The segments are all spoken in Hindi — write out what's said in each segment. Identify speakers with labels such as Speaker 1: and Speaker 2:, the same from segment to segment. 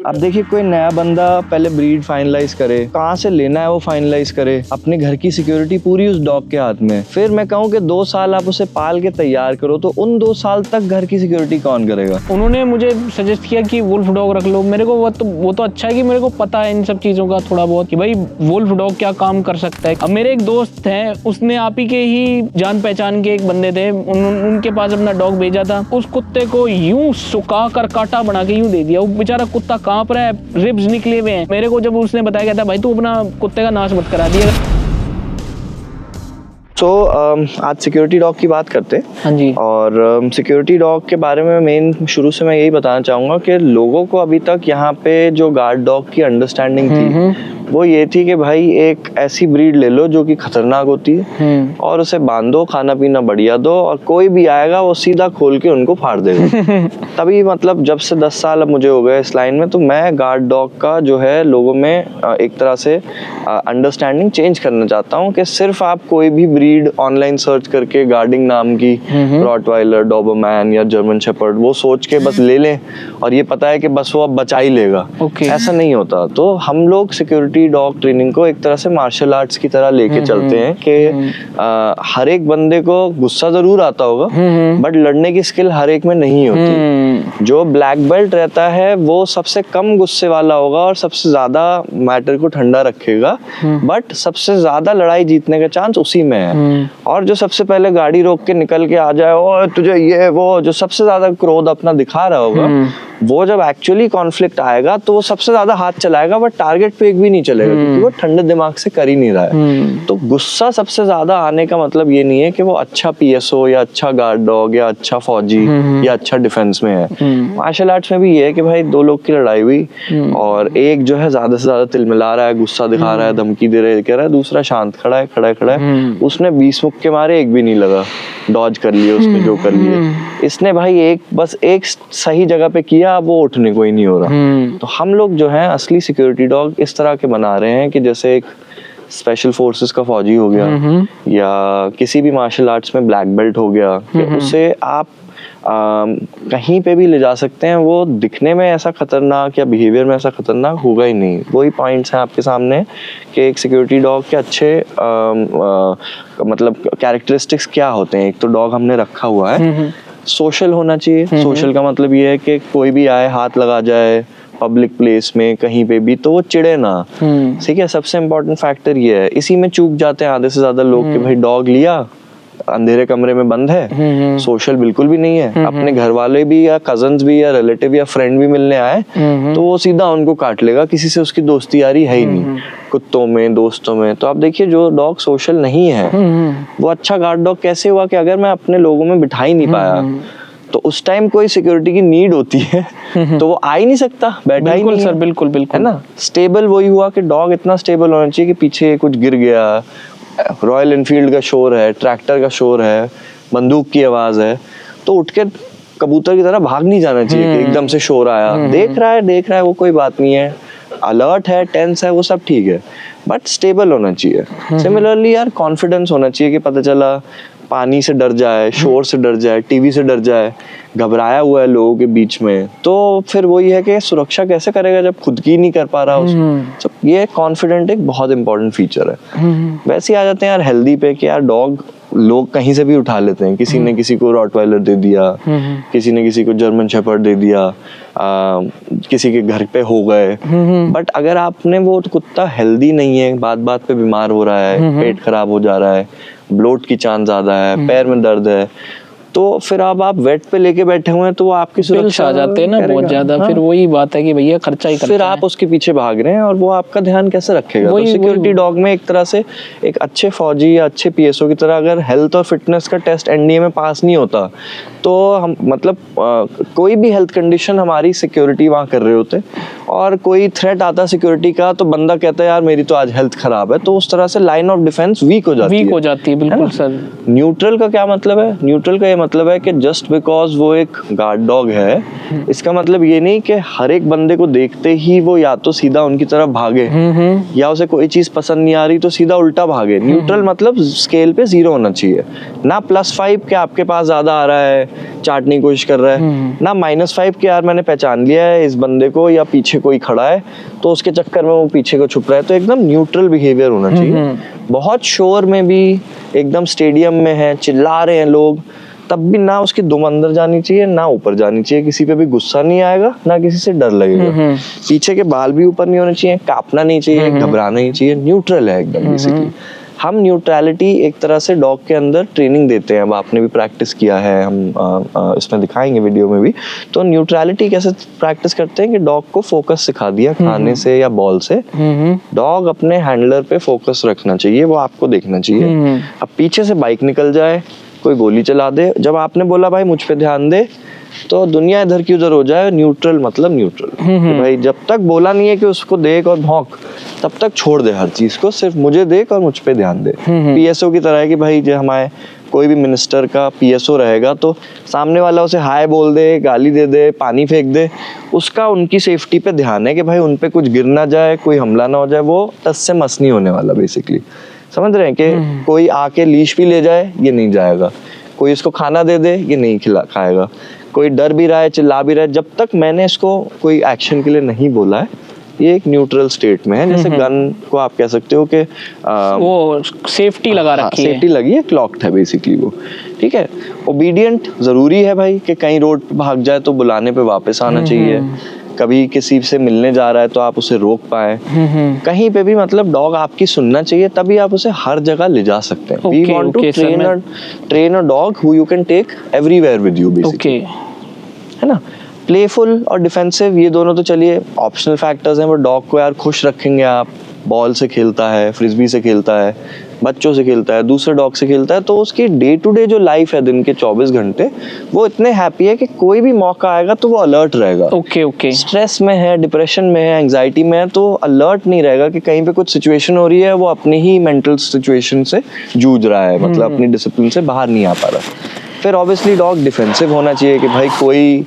Speaker 1: अब देखिए कोई नया बंदा पहले ब्रीड फाइनलाइज करे, कहाँ से लेना है वो फाइनलाइज करे, अपने घर की सिक्योरिटी पूरी उस डॉग के हाथ में। फिर मैं कहूँ कि 2 साल आप उसे पाल के तैयार करो, तो उन 2 साल तक घर की सिक्योरिटी कौन करेगा?
Speaker 2: उन्होंने मुझे सजेस्ट किया कि वुल्फ डॉग रख लो। मेरे को वो तो अच्छा है कि मेरे को पता है इन सब चीज़ों का थोड़ा बहुत कि भाई वुल्फ डॉग क्या काम कर सकता है। अब मेरे एक दोस्त हैं, उसने आप ही के ही जान पहचान के एक बंदे थे, उनके पास अपना डॉग भेजा था। उस कुत्ते को यूं सुखा कर काटा बना के यूं दे दिया। वो बेचारा कुत्ता कांप रहा है, रिब्स निकले हुए हैं। मेरे को जब उसने बताया गया था भाई तू अपना कुत्ते का नाश मत करा दिएगा।
Speaker 1: आज सिक्योरिटी डॉग की बात करते हैं।
Speaker 2: हाँ जी।
Speaker 1: और सिक्योरिटी डॉग के बारे में मेन शुरू से मैं यही बताना चाहूँगा कि लोगों को अभी तक यहाँ पे जो गार्ड डॉग की अंडरस्टैंडिंग थी वो ये थी कि भाई एक ऐसी ब्रीड ले लो जो कि खतरनाक होती है और उसे बांधो, खाना पीना बढ़िया दो और कोई भी आएगा वो सीधा खोल के उनको फाड़ देगा। तभी मतलब जब से 10 साल अब मुझे हो गए इस लाइन में, तो मैं गार्ड डॉग का जो है लोगों में एक तरह से अंडरस्टैंडिंग चेंज करना चाहता हूँ कि सिर्फ आप कोई भी ब्रीड ऑनलाइन सर्च करके गार्डिंग नाम की रॉटवाइलर, डॉबरमैन या जर्मन शेपर्ड वो सोच के बस ले लें और ये पता है कि बस वो अब बचा ही लेगा। ऐसा नहीं होता। तो हम लोग सिक्योरिटी डॉग ट्रेनिंग को एक तरह से मार्शल आर्ट्स की तरह लेके चलते हैं कि हर एक बंदे को गुस्सा जरूर आता होगा बट लड़ने की स्किल हर एक में नहीं होती। जो ब्लैक बेल्ट रहता है वो सबसे कम गुस्से वाला होगा और सबसे ज्यादा मैटर को ठंडा रखेगा, बट सबसे ज्यादा लड़ाई जीतने का चांस उसी में है। और जो सबसे पहले गाड़ी रोक के निकल के आ जाए और तुझे ये वो जो सबसे ज्यादा क्रोध अपना दिखा रहा होगा, वो जब एक्चुअली कॉन्फ्लिक्ट आएगा तो वो सबसे ज्यादा हाथ चलाएगा बट टारगेट पे एक भी नहीं चलेगा क्योंकि वो ठंडे दिमाग से कर ही नहीं रहा है। तो गुस्सा सबसे ज्यादा आने का मतलब ये नहीं है कि वो अच्छा पीएसओ या अच्छा गार्ड डॉग या अच्छा फौजी या अच्छा डिफेंस में है। मार्शल आर्ट्स में भी ये है कि भाई 2 लोग की लड़ाई हुई और एक जो है ज्यादा से ज्यादा तिलमिला रहा है, गुस्सा दिखा रहा है, धमकी दे रहा है, दूसरा शांत खड़ा है। उसने 20 मुक्के मारे, एक भी नहीं लगा, डॉज कर लिए उसने जो कर लिए। इसने भाई बस एक सही जगह पे किया, वो उठने को ही नहीं हो रहा। तो हम लोग जो है असली सिक्योरिटी डॉग इस तरह के बना रहे हैं कि जैसे एक स्पेशल फोर्सेस का फौजी हो गया या किसी भी मार्शल आर्ट्स में ब्लैक बेल्ट हो गया, उसे आप कहीं पे भी ले जा सकते हैं। वो दिखने में ऐसा खतरनाक या बिहेवियर में ऐसा खतरनाक होगा ही नहीं। वही पॉइंट्स हैं आपके सामने कि एक सिक्योरिटी डॉग के अच्छे मतलब कैरेक्टरिस्टिक्स क्या होते हैं। एक तो डॉग हमने रखा हुआ है, सोशल होना चाहिए। सोशल का मतलब ये है कि कोई भी आए हाथ लगा जाए पब्लिक प्लेस में कहीं पे भी तो वो चिढ़े ना। ठीक है, सबसे इम्पोर्टेंट फैक्टर ये है। इसी में चूक जाते हैं आधे से ज्यादा लोग कि भाई डॉग लिया, अंधेरे कमरे में बंद है, सोशल बिल्कुल भी नहीं है, अपने घर वाले भी या कजन्स भी या रिलेटिव या फ्रेंड भी मिलने आए तो वो सीधा उनको काट लेगा, किसी से उसकी दोस्ती यारी है ही नहीं, कुत्तों में दोस्तों में। तो आप देखिए जो डॉग सोशल नहीं है वो अच्छा गार्ड डॉग कैसे हुआ कि अगर मैं अपने लोगों में बिठा ही नहीं पाया तो उस टाइम कोई सिक्योरिटी की नीड होती है तो वो आ ही नहीं सकता, बैठा ही नहीं।
Speaker 2: सर बिल्कुल
Speaker 1: है ना। स्टेबल वही हुआ कि डॉग इतना स्टेबल होना चाहिए कि पीछे कुछ गिर गया, रॉयल एनफील्ड का शोर है, ट्रैक्टर का शोर है, बंदूक की आवाज है, तो उठ के कबूतर की तरह भाग नहीं जाना चाहिए कि एकदम से शोर आया। देख रहा है वो कोई बात नहीं है, अलर्ट है, टेंस है, वो सब ठीक है, बट स्टेबल होना चाहिए। सिमिलरली यार कॉन्फिडेंस होना चाहिए कि पता चला पानी से डर जाए, शोर से डर जाए, टीवी से डर जाए, घबराया हुआ है लोगों के बीच में, तो फिर वही है कि सुरक्षा कैसे करेगा जब खुद की नहीं कर पा रहा उसको। तो ये कॉन्फिडेंट एक बहुत इंपॉर्टेंट फीचर है। वैसे ही आ जाते हैं यार हेल्दी पे कि यार डॉग लोग कहीं से भी उठा लेते हैं। किसी ने किसी को रॉटवाइलर दे दिया, किसी ने किसी को जर्मन शेपर्ड दे दिया, किसी के घर पे हो गए। बट अगर आपने वो कुत्ता हेल्दी नहीं है, बात बात पे बीमार हो रहा है, पेट खराब हो जा रहा है, ब्लोट की चांस ज्यादा है, पैर में दर्द है, तो फिर अब आप वेट पे लेके बैठे हुए हैं तो वो आपकी सुरक्षा
Speaker 2: आ जाते हैं ना बहुत ज्यादा। फिर वही बात है कि भैया खर्चा ही
Speaker 1: फिर आप उसके पीछे भाग रहे हैं और वो आपका ध्यान कैसे रखेगा। तो सिक्योरिटी डॉग में एक तरह से एक अच्छे फौजी या अच्छे पीएसओ की तरह अगर हेल्थ और फिटनेस का टेस्ट एनडीए में पास नहीं होता तो हम मतलब कोई भी हेल्थ कंडीशन हमारी सिक्योरिटी वहाँ कर रहे होते और कोई थ्रेट आता सिक्योरिटी का तो बंदा कहता है यार मेरी तो आज हेल्थ खराब है, तो उस तरह से लाइन ऑफ डिफेंस वीक हो जाती है।
Speaker 2: बिल्कुल सर।
Speaker 1: न्यूट्रल का क्या मतलब है? न्यूट्रल का ये मतलब है कि जस्ट बिकॉज वो एक गार्ड डॉग है, इसका मतलब ये नहीं कि हर एक बंदे को देखते ही वो या तो सीधा उनकी तरफ भागे या उसे कोई चीज पसंद नहीं आ रही तो सीधा उल्टा भागे। न्यूट्रल मतलब स्केल पे 0 होना चाहिए, ना +5 के आपके पास ज्यादा आ रहा है चाटने की कोशिश कर रहा है, ना -5 के यार मैंने पहचान लिया है इस बंदे को या पीछे कोई खड़ा है तो उसके चक्कर में वो पीछे को छुप रहा है। तो एकदम न्यूट्रल बिहेवियर होना चाहिए। बहुत शोर में भी, एकदम स्टेडियम में है, चिल्ला रहे हैं लोग, तब भी ना उसकी दुम अंदर जानी चाहिए ना ऊपर जानी चाहिए, किसी पे भी गुस्सा नहीं आएगा ना किसी से डर लगेगा, पीछे के बाल भी ऊपर नहीं होने चाहिए, कांपना नहीं चाहिए, घबराना नहीं चाहिए, न्यूट्रल है एकदम बेसिकली। हम न्यूट्रलिटी एक तरह से डॉग के अंदर ट्रेनिंग देते हैं, अब आपने भी प्रैक्टिस किया है, हम इसमें दिखाएंगे वीडियो में भी। तो न्यूट्रलिटी कैसे प्रैक्टिस करते हैं कि डॉग को फोकस सिखा दिया खाने से या बॉल से, डॉग अपने हैंडलर पे फोकस रखना चाहिए, वो आपको देखना चाहिए। अब पीछे से बाइक निकल जाए, कोई गोली चला दे, जब आपने बोला भाई मुझ पे ध्यान दे, तो दुनिया इधर की उधर हो जाए। न्यूट्रल मतलब न्यूट्रल, भाई जब तक बोला नहीं है कि उसको देख और भौंक, तब तक छोड़ दे हर चीज को, सिर्फ मुझे देख और मुझ पे ध्यान दे। पीएसओ की तरह है कि भाई जो हमारे कोई भी मिनिस्टर का पीएसओ रहेगा तो सामने वाला उसे हाय बोल दे, गाली दे दे, पानी फेंक दे, उसका उनकी सेफ्टी पे ध्यान है कि भाई उन पे कुछ गिर ना जाए, कोई हमला ना हो जाए, वो टस से मस नहीं होने वाला बेसिकली। समझ रहे हैं कि कोई आके लीश भी ले जाए ये नहीं जाएगा, कोई इसको खाना दे दे ये नहीं खाएगा, कोई डर भी रहा है चिल्ला भी रहा है, जब तक मैंने इसको कोई एक्शन के लिए नहीं बोला है ये एक न्यूट्रल स्टेट में है। जैसे गन को आप कह सकते हो कि
Speaker 2: वो सेफ्टी लगा रखी है,
Speaker 1: सेफ्टी लगी है, क्लॉक्ड है बेसिकली वो, ठीक है। ओबीडियंट जरूरी है भाई कि कहीं रोड पे भाग जाए तो बुलाने पे वापस आना चाहिए, कभी किसी से मिलने जा रहा है तो आप उसे रोक पाए, कहीं पे भी मतलब डॉग आपकी सुनना चाहिए, तभी आप उसे हर जगह ले जा सकते हैं। We want to train a dog who you can take everywhere with you basically, है ना। प्लेफुल और डिफेंसिव ये दोनों तो चलिए ऑप्शनल फैक्टर्स हैं, वो डॉग को यार खुश रखेंगे आप, बॉल से खेलता है, फ्रिस्बी से खेलता है, बच्चों से खेलता है, दूसरे डॉग से खेलता है, तो उसकी डे टू डे जो लाइफ है दिन के 24 घंटे वो इतने हैप्पी है कि कोई भी मौका आएगा तो वो अलर्ट रहेगा।
Speaker 2: ओके
Speaker 1: स्ट्रेस में है, डिप्रेशन में है, एंजाइटी में है तो अलर्ट नहीं रहेगा कि कहीं पे कुछ सिचुएशन हो रही है, वो अपनी ही मेंटल सिचुएशन से जूझ रहा है, मतलब अपनी डिसिप्लिन से बाहर नहीं आ पा रहा। फिर ऑब्वियसली डॉग डिफेंसिव होना चाहिए कि भाई कोई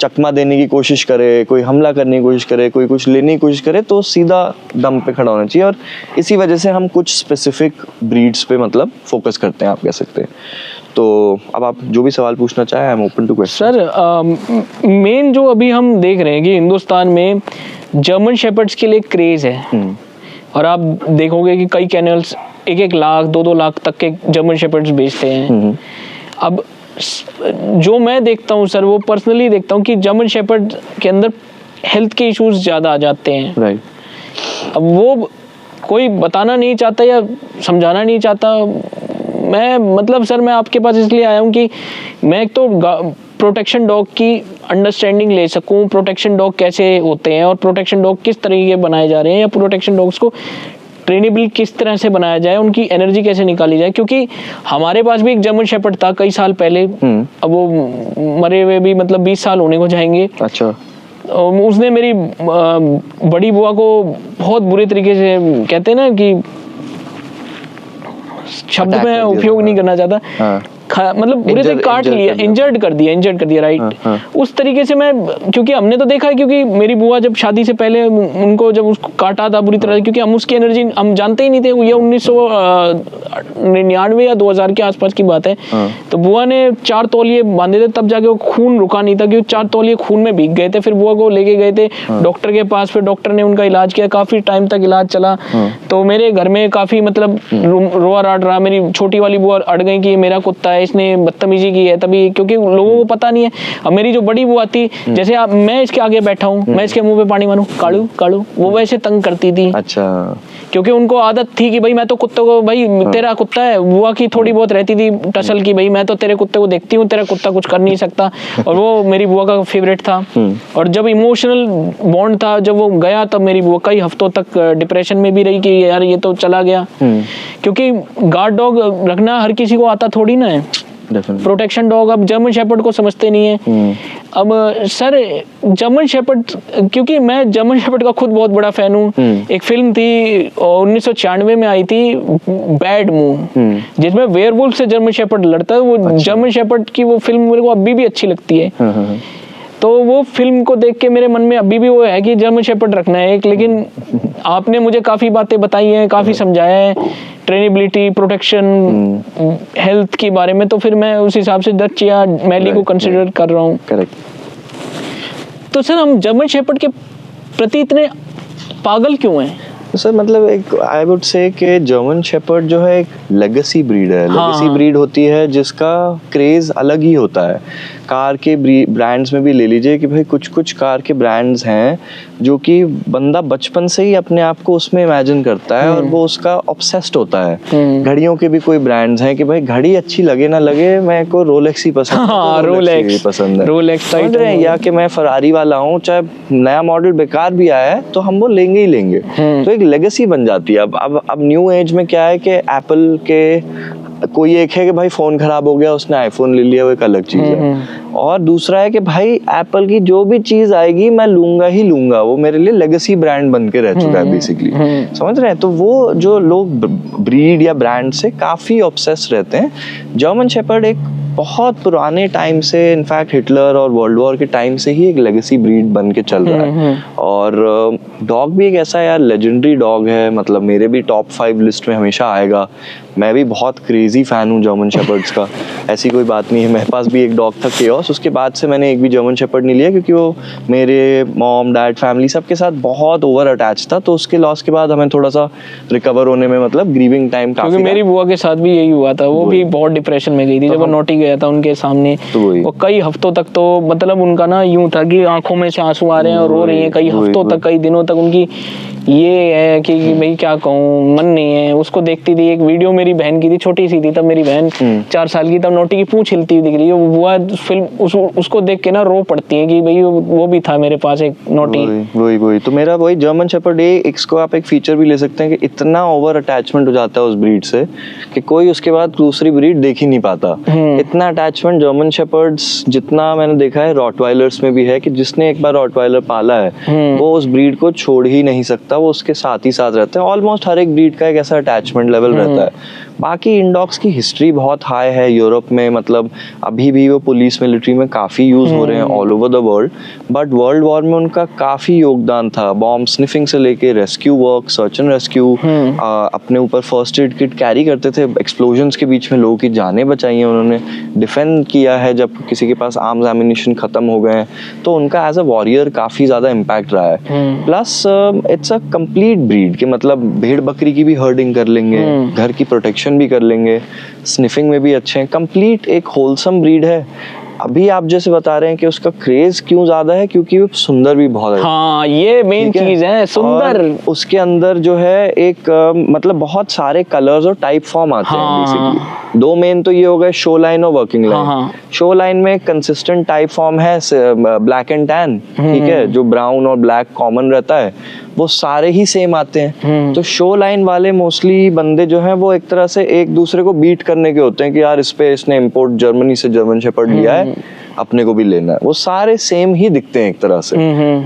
Speaker 1: चकमा देने की कोशिश करे, कोई हमला करने की कोशिश करे, कोई कुछ लेने की कोशिश करे तो सीधा दम पे खड़ा होना चाहिए। और इसी वजह से हम कुछ स्पेसिफिक ब्रीड्स पे मतलब फोकस करते हैं, आप कह सकते हैं। तो अब आप जो भी सवाल पूछना चाहें, I am open to question.
Speaker 2: Sir main जो अभी हम देख रहे हैं कि हिंदुस्तान में जर्मन शेपर्ड्स के लिए क्रेज है, और आप देखोगे कि कई कैनल्स 1-1 लाख 2-2 लाख तक के जर्मन शेपर्ड्स बेचते हैं। अब जो मैं देखता हूँ सर, वो पर्सनली देखता हूँ कि जर्मन शेपर्ड के अंदर हेल्थ के इश्यूज ज़्यादा आ जाते हैं।
Speaker 1: राइट।
Speaker 2: अब वो कोई बताना नहीं चाहता या समझाना नहीं चाहता। मैं मतलब सर मैं आपके पास इसलिए आया हूँ कि मैं एक तो प्रोटेक्शन डॉग की अंडरस्टैंडिंग ले सकूँ, प्रोटेक्शन डॉग कैसे होते हैं और प्रोटेक्शन डॉग किस तरीके के बनाए जा रहे हैं, या प्रोटेक्शन डॉग्स को ट्रेनेबल किस तरह से बनाया जाए, उनकी एनर्जी कैसे निकाली जाए। क्योंकि हमारे पास भी एक जर्मन शेपर्ड था कई साल पहले, अब वो मरे हुए भी मतलब 20 साल होने को जाएंगे।
Speaker 1: अच्छा।
Speaker 2: उसने मेरी बड़ी बुआ को बहुत बुरे तरीके से, कहते हैं ना कि शब्द में उपयोग नहीं करना चाहता, मतलब बुरे से काट लिया, इंजर्ड कर दिया राइट। उस तरीके से मैं, क्योंकि हमने तो देखा है, क्योंकि मेरी बुआ जब शादी से पहले उनको जब उसको काटा था बुरी तरह से, क्योंकि हम उसकी एनर्जी हम जानते ही नहीं थे। ये 1999 या 2000 के आसपास की बात है। तो बुआ ने 4 तौलिए बांधे थे, तब जाके वो खून रुका नहीं था, क्योंकि 4 तौलिए खून में भीग गए थे। फिर बुआ को लेके गए थे डॉक्टर के पास, फिर डॉक्टर ने उनका इलाज किया, काफी टाइम तक इलाज चला। तो मेरे घर में काफी मतलब रोआ राट रहा। मेरी छोटी वाली बुआ अड़ गई कि मेरा कुत्ता है, इसने बदतमीजी की है, तभी, क्योंकि लोगों को पता नहीं है। अब मेरी जो बड़ी बुआ थी, जैसे आप, मैं इसके आगे बैठा हूँ, मैं इसके मुंह पे पानी मारूं, काड़ू काड़ू, वो वैसे तंग करती थी। अच्छा। क्योंकि उनको आदत थी कि भाई मैं तो कुत्ते को, भाई तेरा कुत्ता है। बुआ की थोड़ी बहुत रहती थी टसल की, भाई मैं तो तेरे कुत्ते को देखती हूँ, तेरा कुत्ता कुछ कर नहीं सकता। और वो मेरी बुआ का फेवरेट था। और जब इमोशनल बॉन्ड था, जब वो गया, तब मेरी बुआ कई हफ्तों तक डिप्रेशन में भी रही कि यार ये तो चला गया। क्योंकि गार्ड डॉग रखना हर किसी को आता थोड़ी ना है।
Speaker 1: Definitely.
Speaker 2: प्रोटेक्शन डॉग, अब जर्मन शेपर्ड को समझते नहीं है। अब सर जर्मन शेपर्ड, क्योंकि मैं जर्मन शेपर्ड का खुद बहुत बड़ा फैन हूँ। एक फिल्म थी 1996 में आई थी, बैड मून, जिसमें वेयरवुल्फ से जर्मन शेपर्ड लड़ता है। वो जर्मन शेपर्ड की वो फिल्म मेरे को अभी भी अच्छी लगती है। तो वो फिल्म को देख के मेरे मन में अभी भी वो है कि जर्मन शेपर्ड रखना है एक। लेकिन आपने मुझे काफ़ी बातें बताई हैं, काफ़ी समझाया है ट्रेनेबिलिटी, प्रोटेक्शन, हेल्थ के बारे में, तो फिर मैं उस हिसाब से डच या मैली को कंसिडर कर रहा हूँ।
Speaker 1: करेक्ट।
Speaker 2: तो सर हम जर्मन शेपर्ड के प्रति इतने पागल क्यों हैं?
Speaker 1: सर मतलब एक आई वुड से कि जर्मन शेपर्ड जो है एक लेगेसी ब्रीड है। लेगेसी ब्रीड होती है जिसका क्रेज अलग ही होता है। कार के ब्रांड्स में भी ले लीजिए कि भाई कुछ कुछ कार के ब्रांड्स हैं जो कि बंदा बचपन से ही अपने आप को उसमें इमेजिन करता है और वो उसका ऑब्सेस्ड होता है। घड़ियों के भी कोई ब्रांड्स हैं कि भाई घड़ी अच्छी लगे ना लगे, मेरे को रोलेक्स ही पसंद है, रोलेक्स पसंद है, रोलेक्स या कि मैं फरारी वाला हूँ, चाहे नया मॉडल बेकार भी आया है तो हम वो लेंगे ही लेंगे। तो एक लेगेसी बन जाती है। अब न्यू एज में क्या है कि एप्पल के कोई एक है कि भाई फोन खराब हो गया, उसने आईफोन ले लिया, वो एक अलग चीज है। और दूसरा है कि भाई एप्पल की जो भी चीज आएगी मैं लूंगा ही लूंगा, वो मेरे लिए लेगेसी ब्रांड बन के रह चुका है बेसिकली। समझ रहे हैं? तो वो जो लोग ब्रीड या ब्रांड से काफी ऑब्सेस रहते हैं। जर्मन शेपर्ड एक बहुत पुराने टाइम से, इनफैक्ट हिटलर और वर्ल्ड वॉर के टाइम से ही एक लेगेसी ब्रीड बन के चल रहा है। और डॉग भी एक ऐसा यार लेजेंडरी डॉग है, मतलब मेरे भी टॉप 5 लिस्ट में हमेशा आएगा। मैं भी बहुत क्रेजी फैन हूँ जर्मन शेपर्ड्स का, ऐसी कोई बात नहीं है। मेरे पास भी एक डॉग था केओस, उसके बाद से मैंने एक भी जर्मन शेपर्ड नहीं लिया क्योंकि वो मेरे मॉम डैड फैमिली सबके साथ बहुत ओवर अटैच था। तो उसके लॉस के बाद हमें थोड़ा सा रिकवर होने में मतलब ग्रीविंग टाइम काफी, क्योंकि
Speaker 2: मेरी बुआ के साथ भी यही हुआ था। वो भी बहुत डिप्रेशन में गई थी जब वो नोटी गया था उनके सामने। वो कई हफ्तों तक तो मतलब उनका ना यूं था कि आंखों में से आंसू आ रहे हैं और रो रही हैं कई हफ्तों तक, कई दिनों तक। उनकी ये है कि भाई क्या कहूँ, मन नहीं है। उसको देखती थी, एक वीडियो मेरी बहन की थी, छोटी सी थी तब मेरी बहन 4 साल की, तब नोटी की पूंछ हिलती हुई दिख रही है। वो फिल्म उसको देख के ना रो पड़ती है कि भाई वो भी था मेरे पास एक नोटी।
Speaker 1: वही तो मेरा वही जर्मन शेपर्ड इसको आप एक फीचर भी ले सकते हैं कि इतना ओवर अटैचमेंट हो जाता है उस ब्रीड से कि कोई उसके बाद दूसरी ब्रीड देख ही नहीं पाता। इतना अटैचमेंट जर्मन शेपर्ड्स, जितना मैंने देखा है रॉटवाइलर्स में भी है कि जिसने एक बार रॉटवाइलर पाला है वो उस ब्रीड को छोड़ ही नहीं सकता, वो उसके साथ ही साथ रहते हैं। ऑलमोस्ट हर एक ब्रीड का एक ऐसा अटैचमेंट लेवल रहता है। बाकी इन डॉग्स की हिस्ट्री बहुत हाई है यूरोप में, मतलब अभी भी वो पुलिस मिलिट्री में काफ़ी यूज़ हो रहे हैं all over the world. But world war में उनका काफ़ी योगदान था, बॉम्ब स्निफिंग से लेके rescue work, search and rescue, अपने ऊपर फर्स्ट एड किट कैरी करते थे, एक्सप्लोजन्स के बीच में लोगों की जानें बचाई हैं उन्होंने, डिफेंड किया है जब किसी के पास आर्म्स एमिनिशन ख़त्म हो गए हैं। तो उनका एज अ वॉरियर काफ़ी ज़्यादा इम्पैक्ट रहा है। Plus it's a complete breed के मतलब भेड़ बकरी की भी हर्डिंग कर लेंगे, घर की प्रोटेक्शन भी कर लेंगे, स्निफिंग में भी अच्छे हैं, कंप्लीट एक होलसम ब्रीड है। अभी आप जैसे बता रहे हैं कि उसका क्रेज क्यों ज्यादा है, क्योंकि वो सुंदर भी बहुत है।
Speaker 2: हाँ, ये मेन चीज है, सुंदर।
Speaker 1: उसके अंदर जो है एक मतलब बहुत सारे कलर्स और टाइप फॉर्म आते हैं बेसिकली। 2 मेन तो ये हो गए, शो लाइन और वर्किंग लाइन। शो लाइन में कंसिस्टेंट टाइप फॉर्म है ब्लैक एंड टैन, ठीक है, जो ब्राउन और ब्लैक कॉमन रहता है, वो सारे ही सेम आते हैं। तो शो लाइन वाले मोस्टली बंदे जो हैं वो एक तरह से एक दूसरे को बीट करने के होते हैं कि यार इस पे इसने इंपोर्ट जर्मनी से जर्मन शेपर्ड लिया है, अपने को भी लेना है। वो सारे सेम ही दिखते हैं एक तरह से,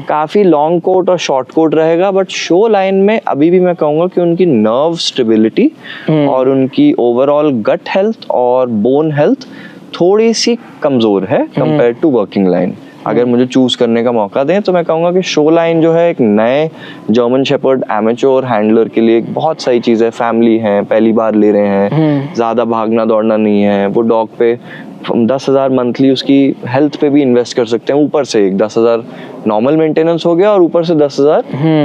Speaker 1: काफी लॉन्ग कोट और शॉर्ट कोट रहेगा। बट शो लाइन में अभी भी मैं कहूंगा कि उनकी नर्व स्टेबिलिटी और उनकी ओवरऑल गट हेल्थ और बोन हेल्थ थोड़ी सी कमजोर है कंपेयर टू वर्किंग लाइन। अगर मुझे चूज करने का मौका दें तो मैं कहूँगा कि शो लाइन जो है एक नए जर्मन शेपर्ड एमेच्योर हैंडलर के लिए एक बहुत सही चीज़ है। फैमिली है, पहली बार ले रहे हैं, ज़्यादा भागना दौड़ना नहीं है, वो डॉग पे 10,000 मंथली उसकी हेल्थ पे भी इन्वेस्ट कर सकते हैं। ऊपर से एक 10,000 नॉर्मल मेंटेनेंस हो गया और ऊपर से 10,000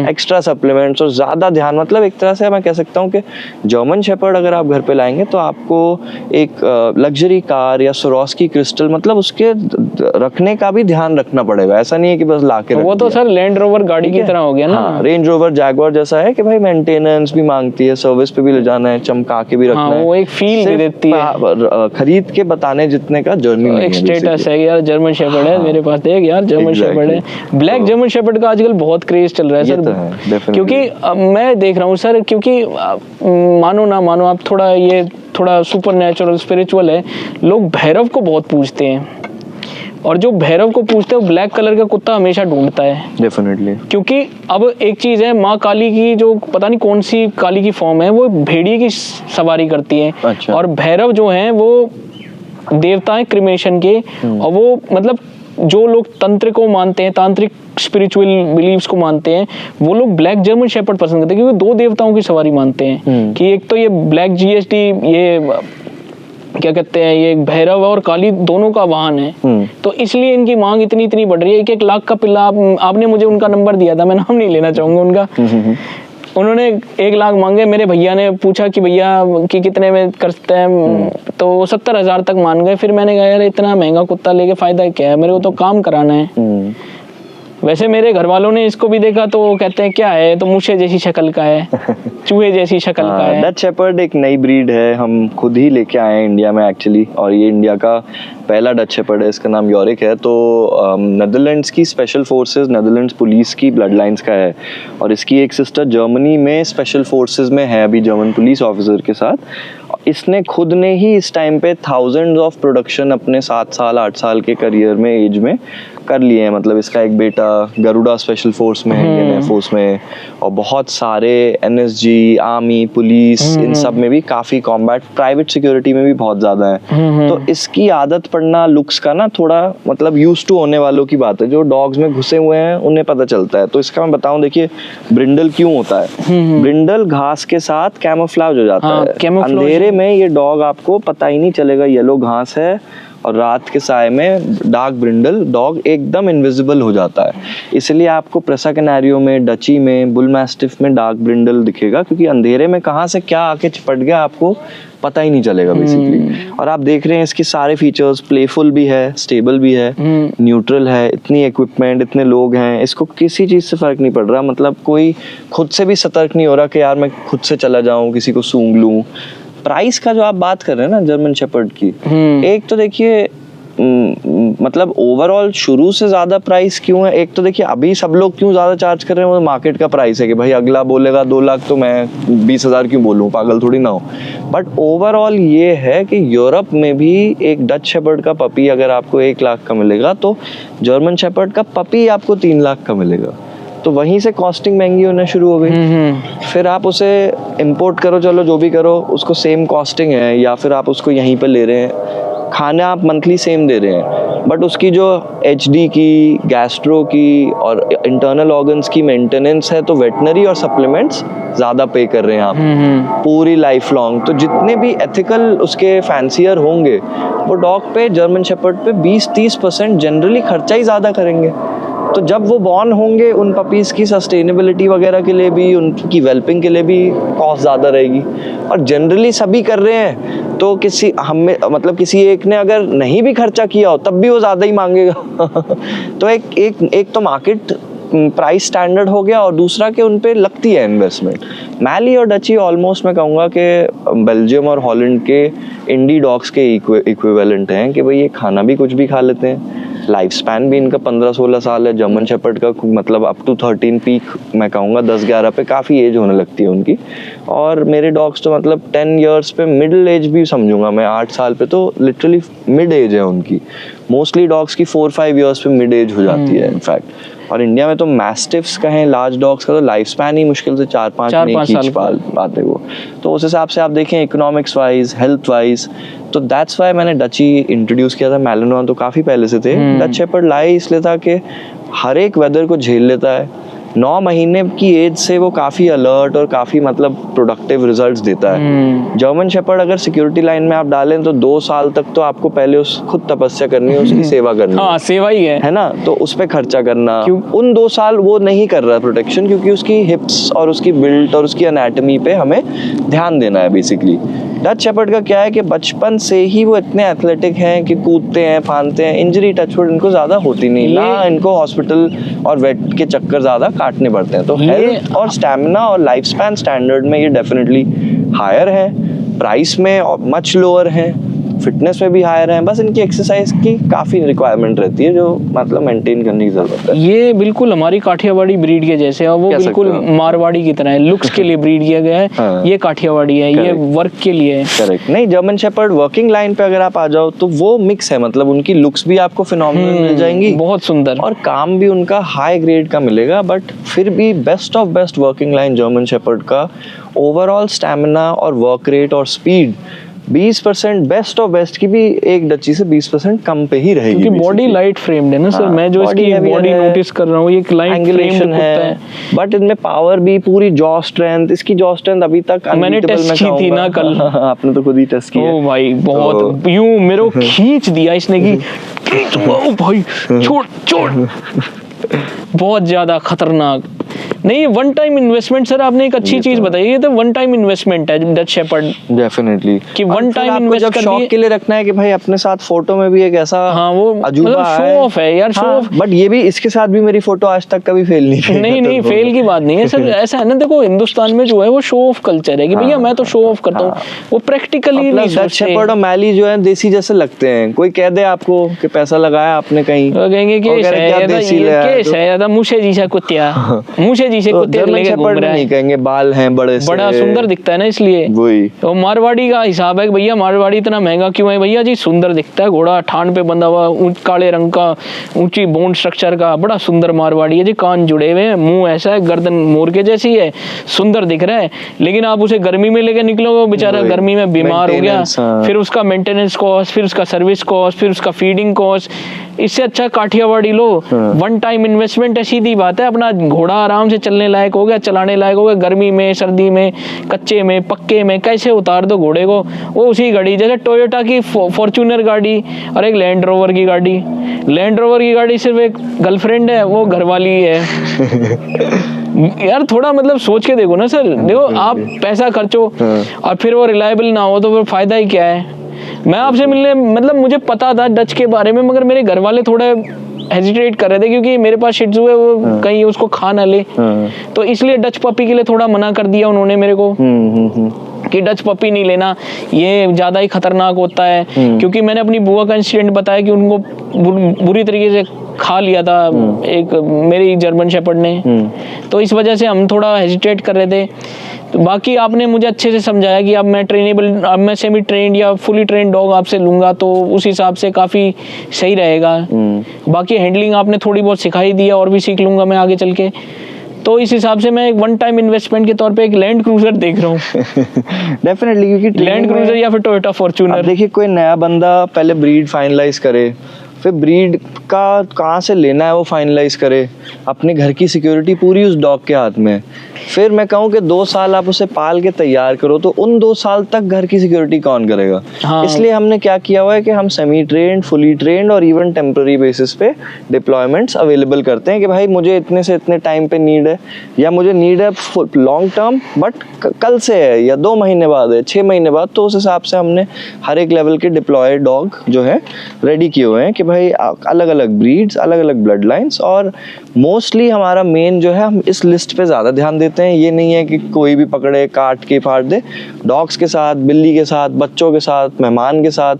Speaker 1: एक्स्ट्रा सप्लीमेंट्स और ज़्यादा ध्यान। मतलब एक तरह से मैं कह सकता हूँ कि जर्मन शेपर्ड अगर आप घर पे लाएंगे तो आपको एक लग्जरी कार या सोरोस्की क्रिस्टल, मतलब उसके रखने का भी ध्यान रखना पड़ेगा। ऐसा नहीं है कि बस ला के
Speaker 2: वो तो सर लैंड रोवर गाड़ी की तरह हो गया ना।
Speaker 1: हाँ, रेंज रोवर जैगुआर जैसा है कि भाई मेंटेनेंस भी मांगती है, सर्विस पे भी ले जाना है, चमका के भी रखना है।
Speaker 2: वो एक फील भी देती है,
Speaker 1: खरीद के बताने जितने का जर्नी
Speaker 2: एक स्टेटस है यार जर्मन शेपर्ड है मेरे पास, देख यार जर्मन शेपर्ड है। ब्लैक जर्मन शेपर्ड का आजकल बहुत क्रेज चल रहा है सर, क्योंकि मैं देख रहा हूँ सर, क्योंकि मानो ना मानो आप थोड़ा ये थोड़ा सुपर नेचुरल स्पिरिचुअल है, लोग भैरव को बहुत पूजते हैं, और जो भैरव को पूजते हैं वो ब्लैक कलर का कुत्ता हमेशा ढूंढता है
Speaker 1: डेफिनेटली,
Speaker 2: क्योंकि अब एक चीज है, माँ काली की जो पता नहीं कौन सी काली की फॉर्म है, वो भेड़िए की सवारी करती है।
Speaker 1: अच्छा।
Speaker 2: और भैरव जो हैं वो देवता है क्रिमेशन के, और वो मतलब जो लोग तंत्र को मानते हैं, तांत्रिक स्पिरिचुअल बिलीव्स को मानते हैं, वो लोग ब्लैक जर्मन शेपर्ड पसंद करते हैं, क्योंकि दो देवताओं की सवारी मानते हैं कि एक तो ये ब्लैक जीएसटी, ये क्या कहते हैं, ये भैरव और काली दोनों का वाहन है। तो इसलिए इनकी मांग इतनी इतनी बढ़ रही है। 1-1 लाख का पिल्ला, आपने मुझे उनका नंबर दिया था, मैं नाम नहीं लेना चाहूंगा उनका, उन्होंने 1 लाख मांगे, मेरे भैया ने पूछा कि भैया कि कितने में करते हैं, तो 70,000 तक मान गए। फिर मैंने कहा यार इतना महंगा कुत्ता लेके फायदा क्या है, मेरे को तो काम कराना है। वैसे मेरे घर वालों ने इसको भी देखा तो कहते हैं क्या है, तो मूछे जैसी शक्ल का है, चूहे जैसी शक्ल का है।
Speaker 1: डच शेपर्ड एक नई ब्रीड है, हम खुद ही लेके आए हैं इंडिया में एक्चुअली, और ये इंडिया का पहला डच शेपर्ड है, इसका नाम यॉरिक है। तो नेदरलैंड्स की स्पेशल फोर्सेस, नेदरलैंड्स पुलिस की ब्लड लाइन्स का है, और इसकी एक सिस्टर जर्मनी में स्पेशल फोर्सेस में है अभी, जर्मन पुलिस ऑफिसर के साथ। इसने खुद ने ही इस टाइम पे थाउजेंड्स ऑफ प्रोडक्शन अपने 7 साल 8 साल के करियर में, एज में कर लिए हैं। मतलब इसका एक बेटा गरुड़ा स्पेशल फोर्स में है, इंडियन एयरफोर्स में, और बहुत सारे एनएसजी, आर्मी, पुलिस, इन सब में भी काफ़ी कॉम्बैट, प्राइवेट सिक्योरिटी में भी बहुत ज़्यादा है। तो इसकी आदत पड़ना लुक्स का ना थोड़ा मतलब यूज टू होने वालों की बात है, जो डॉग्स में घुसे हुए हैं उन्हें पता चलता है। तो इसका मैं बताऊं, देखिए ब्रिंडल क्यों होता है। ब्रिंडल घास के साथ कैमोफ्लेज हो जाता है, अंधेरे में ये डॉग आपको पता ही नहीं चलेगा येलो घास है, और रात के साए में डार्क ब्रिंडल डॉग एकदम इनविजिबल हो जाता है। इसलिए आपको प्रेसा कैनारियो में, डची में, बुल मैस्टिफ में डार्क ब्रिंडल दिखेगा, क्योंकि अंधेरे में कहाँ से क्या आके चिपट गया आपको पता ही नहीं चलेगा बेसिकली। और आप देख रहे हैं इसके सारे फीचर्स, प्लेफुल भी है, स्टेबल भी है, न्यूट्रल है, इतनी इक्विपमेंट, इतने लोग हैं, इसको किसी चीज से फर्क नहीं पड़ रहा। मतलब कोई खुद से भी सतर्क नहीं हो रहा कि यार मैं खुद से चला जाऊं, किसी को सूंघ लूं। प्राइस का जो आप बात कर रहे हैं ना जर्मन शेपर्ड की, एक तो देखिए मतलब ओवरऑल शुरू से ज्यादा प्राइस क्यों है, एक तो देखिए अभी सब लोग क्यों ज्यादा चार्ज कर रहे हैं, वो मार्केट का प्राइस है कि भाई अगला बोलेगा 2 लाख तो मैं 20,000 क्यों बोलूं, पागल थोड़ी ना हो। बट ओवरऑल ये है कि यूरोप में भी एक डच शेपर्ड का पपी अगर आपको 1 लाख का मिलेगा, तो जर्मन शेपर्ड का पपी आपको 3 लाख का मिलेगा। तो वहीं से कॉस्टिंग महंगी होना शुरू हो गई। फिर आप उसे इंपोर्ट करो, चलो जो भी करो, उसको सेम कॉस्टिंग है, या फिर आप उसको यहीं पे ले रहे हैं, खाना आप मंथली सेम दे रहे हैं, बट उसकी जो एचडी की, गैस्ट्रो की और इंटरनल ऑर्गन्स की मेंटेनेंस है, तो वेटनरी और सप्लीमेंट्स ज़्यादा पे कर रहे हैं आप पूरी लाइफ लॉन्ग। तो जितने भी एथिकल उसके फैंसियर होंगे, वो डॉग पे, जर्मन शेपर्ड पे 20-30% जनरली खर्चा ही ज़्यादा करेंगे। तो जब वो बॉर्न होंगे, उन पपीज़ की सस्टेनेबिलिटी वगैरह के लिए भी, उनकी वेल्पिंग के लिए भी कॉस्ट ज़्यादा रहेगी। और जनरली सभी कर रहे हैं, तो किसी हमें मतलब किसी एक ने अगर नहीं भी खर्चा किया हो तब भी वो ज़्यादा ही मांगेगा। तो एक तो मार्केट प्राइस स्टैंडर्ड हो गया, और दूसरा कि उन पे लगती है इन्वेस्टमेंट। मैली और डची ऑलमोस्ट मैं कहूँगा कि बेल्जियम और हॉलैंड के इंडी डॉग्स के इक्विवेलेंट हैं, कि भाई ये खाना भी कुछ भी खा लेते हैं, लाइफ स्पैन भी इनका 15-16 साल है। जर्मन शेपर्ड का मतलब अप टू 13 पीक मैं कहूँगा 10-11 पे काफ़ी एज होने लगती है उनकी। और मेरे डॉग्स तो मतलब 10 ईयर्स पे मिडिल एज भी समझूंगा मैं, 8 साल पे तो लिटरली मिड एज है उनकी। मोस्टली डॉग्स की 4-5 ईयर्स पे मिड एज हो जाती है इनफैक्ट। और इंडिया में तो मैस्टिफ्स कहें, लार्ज डॉग्स का तो लाइफ स्पैन ही मुश्किल से 4-5 में खींच पाते वो। तो उस हिसाब से आप देखें इकोनॉमिक्स वाइज, हेल्थ वाइज, तो दैट्स वाई मैंने डची इंट्रोड्यूस किया था। मैलेनोआ तो काफ़ी पहले से थे, डच शेपर्ड लाए इसलिए था कि हर एक वेदर को झेल लेता है। 9 महीने की एज से वो काफ़ी अलर्ट और काफ़ी मतलब प्रोडक्टिव रिजल्ट्स देता है। जर्मन शेपर्ड अगर सिक्योरिटी लाइन में आप डालें तो 2 साल तक तो आपको पहले उस खुद तपस्या करनी है, उसकी सेवा करनी है।
Speaker 2: हाँ, सेवा ही है
Speaker 1: ना। तो उस पर खर्चा करना, उन 2 साल वो नहीं कर रहा प्रोटेक्शन, क्योंकि उसकी हिप्स और उसकी बिल्ट और उसकी एनाटमी पे हमें ध्यान देना है बेसिकली। डच शेपर्ड का क्या है कि बचपन से ही वो इतने एथलेटिक हैं कि कूदते हैं, फांदते हैं, इंजरी टचवुड इनको ज़्यादा होती नहीं, ना इनको हॉस्पिटल और वेट के चक्कर ज़्यादा काटने पड़ते हैं। तो हेल्थ और स्टैमिना और लाइफ स्पैन स्टैंडर्ड में ये डेफिनेटली हायर है, प्राइस में मच लोअर है, फिटनेस में भी हायर हैं, बस इनकी एक्सरसाइज की काफ़ी रिक्वायरमेंट रहती है जो मतलब मेंटेन करने की ज़रूरत है।
Speaker 2: ये बिल्कुल हमारी काठियावाड़ी ब्रीड के जैसे है, वो
Speaker 1: कह
Speaker 2: बिल्कुल
Speaker 1: सकते हो।
Speaker 2: मारवाड़ी की तरह है, लुक्स के लिए ब्रीड किया गया है।
Speaker 1: हाँ।
Speaker 2: ये काठियावाड़ी है, ये
Speaker 1: Correct.
Speaker 2: वर्क के लिए है।
Speaker 1: करेक्ट। नहीं, जर्मन शेपर्ड वर्किंग लाइन पे अगर आप आ जाओ तो वो मिक्स है, मतलब उनकी लुक्स भी आपको फिनोमिनल मिल जाएंगी,
Speaker 2: बहुत सुंदर।
Speaker 1: और काम भी उनका हाई ग्रेड का मिलेगा, बट फिर भी best of best working line German shepherd का ओवरऑल स्टैमिना और वर्क रेट और स्पीड 20% बेस्ट ऑफ बेस्ट की भी एक डची से 20% कम पे ही रहेगी,
Speaker 2: क्योंकि बॉडी
Speaker 1: basically.
Speaker 2: लाइट फ्रेम्ड है ना सर।
Speaker 1: हाँ,
Speaker 2: मैं जो
Speaker 1: body
Speaker 2: इसकी
Speaker 1: heavy
Speaker 2: बॉडी
Speaker 1: है,
Speaker 2: नोटिस कर रहा हूँ, ये लाइट
Speaker 1: एंगुलेशन
Speaker 2: फ्रेम्ड
Speaker 1: है, बट इनमें पावर भी, पूरी जॉ स्ट्रेंथ, इसकी जॉ स्ट्रेंथ अभी तक
Speaker 2: मैंने
Speaker 1: unbeatable
Speaker 2: टेस्ट
Speaker 1: मैं
Speaker 2: की थी ना
Speaker 1: कहूँगा।
Speaker 2: कल।
Speaker 1: आपने तो खुद ही टेस्ट किया।
Speaker 2: ओ भाई बहुत
Speaker 1: तो-
Speaker 2: यूं मेरे को खींच दिया इसने की, ओ भाई छोड़ छोड़, बहुत ज्यादा खतरनाक। नहीं, वन टाइम इन्वेस्टमेंट सर, आपने एक अच्छी चीज बताई, ये तो वन टाइम इन्वेस्टमेंट है डच शेपर्ड,
Speaker 1: डेफिनेटली
Speaker 2: कि one time
Speaker 1: आपको
Speaker 2: invest
Speaker 1: जब
Speaker 2: कर
Speaker 1: शौक
Speaker 2: दिए।
Speaker 1: के लिए रखना है कि भाई अपने साथ फोटो में भी एक ऐसा
Speaker 2: हाँ, वो
Speaker 1: अजूबा
Speaker 2: मतलब
Speaker 1: है।
Speaker 2: show off है यार, show off।
Speaker 1: बट ये भी, इसके साथ भी मेरी फोटो आज तक कभी फेल नहीं की।
Speaker 2: नहीं नहीं, फेल की बात नहीं है सर। ऐसा है ना, देखो हिंदुस्तान में जो है वो शो ऑफ कल्चर है कि भैया मैं तो शो ऑफ करता हूँ, वो प्रैक्टिकली नहीं
Speaker 1: डच
Speaker 2: सोचते।
Speaker 1: शेपर्ड और मैली जो है देसी जैसे लगते हैं, कोई कह दे आपको कि पैसा लगाया आपने कहीं,
Speaker 2: वो कहेंगे
Speaker 1: वो
Speaker 2: केस
Speaker 1: कह रहे
Speaker 2: है,
Speaker 1: क्या
Speaker 2: ये
Speaker 1: देसी ले आया
Speaker 2: केस
Speaker 1: तो।
Speaker 2: है, या मुझे जैसा कुत्तिया, मुझे जैसे
Speaker 1: तो
Speaker 2: कुत्ते
Speaker 1: जर्मन
Speaker 2: लेके घूम
Speaker 1: शेपर्ड
Speaker 2: रहा
Speaker 1: नहीं
Speaker 2: है,
Speaker 1: कहेंगे, बाल हैं बड़े से,
Speaker 2: बड़ा सुंदर दिखता है ना, इसलिए।
Speaker 1: वही
Speaker 2: तो मारवाड़ी का हिसाब है कि भैया मारवाड़ी इतना महंगा क्यों है भैया जी, सुंदर दिखता है, घोड़ा ठान पे बंधा हुआ, काले रंग का, ऊंची बोन स्ट्रक्चर का, बड़ा सुंदर मारवाड़ी है जी, कान जुड़े हुए हैं, मुंह ऐसा है, गर्दन मोर के जैसी है, सुंदर दिख रहा है। लेकिन आप उसे गर्मी में लेके निकलोगे, वो बेचारा
Speaker 1: वही,
Speaker 2: गर्मी में बीमार हो गया,
Speaker 1: maintenance, हाँ।
Speaker 2: फिर उसका मेंटेनेंस कॉस्ट, फिर उसका सर्विस कॉस्ट, फिर उसका फीडिंग कॉस्ट। इससे अच्छा काठियावाड़ी लो, वन टाइम इन्वेस्टमेंट है, सीधी बात है, अपना घोड़ा आराम से चलने लायक हो गया, चलाने लायक हो गया, गर्मी में, सर्दी में, कच्चे में, पक्के में, कैसे उतार दो घोड़े को, वो उसी गाड़ी, जैसे टोयोटा की फॉर्च्यूनर गाड़ी और एक लैंड रोवर की गाड़ी। लैंड रोवर की गाड़ी सिर्फ एक गर्लफ्रेंड है, वो घरवाली है। यार थोड़ा मतलब सोच के देखो ना सर, देखो आप पैसा खर्चो और फिर वो रिलायबल ना हो तो फिर फायदा ही क्या है। मैं आपसे मिलने, मतलब मुझे पता था डच के बारे में, मगर मेरे घर वाले थोड़े हेजिटेट कर रहे थे क्योंकि मेरे पास शिट्जू है, वो कहीं उसको खा ना ले, तो इसलिए डच पपी के लिए थोड़ा मना कर दिया उन्होंने मेरे को कि डच पपी नहीं लेना, ये ज्यादा ही खतरनाक होता है। क्योंकि मैंने अपनी बुआ का इंसिडेंट बताया कि उनको बुरी तरीके से खा लिया था एक मेरी जर्मन शेपर्ड ने, तो इस वजह से हम थोड़ा हेजिटेट कर रहे थे। तो बाकी आपने मुझे अच्छे से समझाया कि अब मैं ट्रेनेबल, अब मैं सेमी ट्रेंड या फुली ट्रेंड डॉग आपसे लूंगा तो उस हिसाब से काफ़ी सही रहेगा। बाकी हैंडलिंग आपने थोड़ी बहुत सिखाई दी है, और भी सीख लूंगा मैं आगे चल के। तो इस हिसाब से मैं एक वन टाइम इन्वेस्टमेंट के तौर पे एक लैंड क्रूजर देख रहा हूँ।
Speaker 1: डेफिनेटली, क्योंकि
Speaker 2: लैंड क्रूजर या फिर टोयोटा फॉर्च्यूनर।
Speaker 1: देखिए, कोई नया बंदा पहले ब्रीड फाइनलाइज करे, फिर ब्रीड का कहाँ से लेना है वो फाइनलाइज करे, अपने घर की सिक्योरिटी पूरी उस डॉग के हाथ में। फिर मैं कहूँ कि 2 साल आप उसे पाल के तैयार करो, तो उन 2 साल तक घर की सिक्योरिटी कौन करेगा।
Speaker 2: हाँ।
Speaker 1: इसलिए हमने क्या किया हुआ है कि हम सेमी ट्रेंड, फुली ट्रेंड और इवन टेम्पररी बेसिस पे डिप्लॉयमेंट्स अवेलेबल करते हैं कि भाई मुझे इतने से इतने टाइम पे नीड है, या मुझे नीड है लॉन्ग टर्म, बट कल से है या 2 महीने बाद है, 6 महीने बाद, तो उस हिसाब से हमने हर एक लेवल के डिप्लॉयड डॉग जो है रेडी किए हुए हैं कि भाई अलग अलग ब्रीड्स, अलग अलग ब्लड लाइन्स। और मोस्टली हमारा मेन जो है, हम इस लिस्ट पे ज़्यादा ध्यान देते हैं। ये नहीं है कि कोई भी पकड़े काट के फाड़ दे। डॉग्स के साथ, बिल्ली के साथ, बच्चों के साथ, मेहमान के साथ,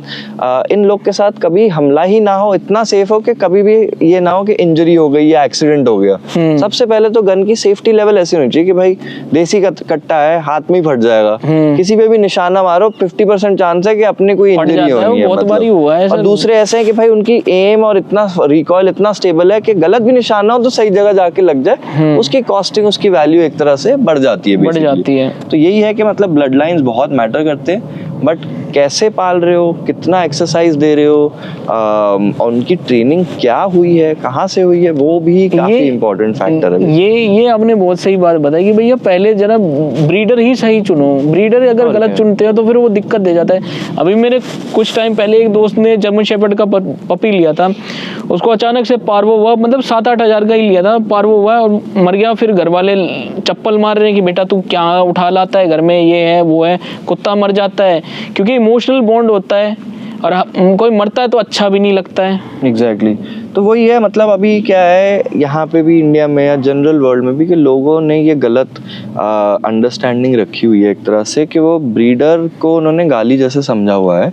Speaker 1: इन लोग के साथ कभी हमला ही ना हो, इतना सेफ हो कि कभी भी ये ना हो कि इंजरी हो गई या एक्सीडेंट हो गया। सबसे पहले तो गन की सेफ्टी लेवल ऐसी होनी चाहिए कि भाई देसी का कट्टा है, हाथ में ही फट जाएगा, किसी पे भी निशाना मारो 50% चांस है कि अपने कोई इंजरी होनी है।
Speaker 2: बहुत बारी हुआ है।
Speaker 1: और दूसरे ऐसे हैं कि भाई उनकी एम और इतना रिकॉइल इतना स्टेबल है कि गलत भी निशाना हो तो सही जगह जाके लग जाए, उसकी कॉस्टिंग, उसकी वैल्यू एक तरह से बढ़ जाती है,
Speaker 2: बढ़ जाती है।
Speaker 1: तो यही है कि मतलब ब्लड लाइंस बहुत मैटर करते हैं, बट कैसे पाल रहे हो, कितना एक्सरसाइज दे रहे हो, और उनकी ट्रेनिंग क्या हुई है, कहाँ से हुई है, वो भी काफी इंपॉर्टेंट फैक्टर है।
Speaker 2: ये आपने बहुत सही बात बताई कि भैया पहले जरा ब्रीडर ही सही चुनो। ब्रीडर अगर गलत चुनते हो तो फिर वो दिक्कत दे जाता है। अभी मेरे कुछ टाइम पहले एक दोस्त ने जर्मन शेपर्ड का पपी लिया था, उसको अचानक से पार्वो हुआ, मतलब 7-8 हज़ार का ही लिया था, पार्वो हुआ और मर गया। फिर घर वाले चप्पल मार रहे हैं कि बेटा तू क्या उठा लाता है घर में, ये है वो है, कुत्ता मर जाता है, क्योंकि इमोशनल बॉन्ड होता है। और कोई मरता है तो अच्छा भी नहीं लगता है।
Speaker 1: एग्जैक्टली तो वही है, मतलब अभी क्या है यहाँ पे भी इंडिया में या जनरल वर्ल्ड में भी कि लोगों ने ये गलत अंडरस्टैंडिंग रखी हुई है एक तरह से कि वो ब्रीडर को उन्होंने गाली जैसे समझा हुआ है।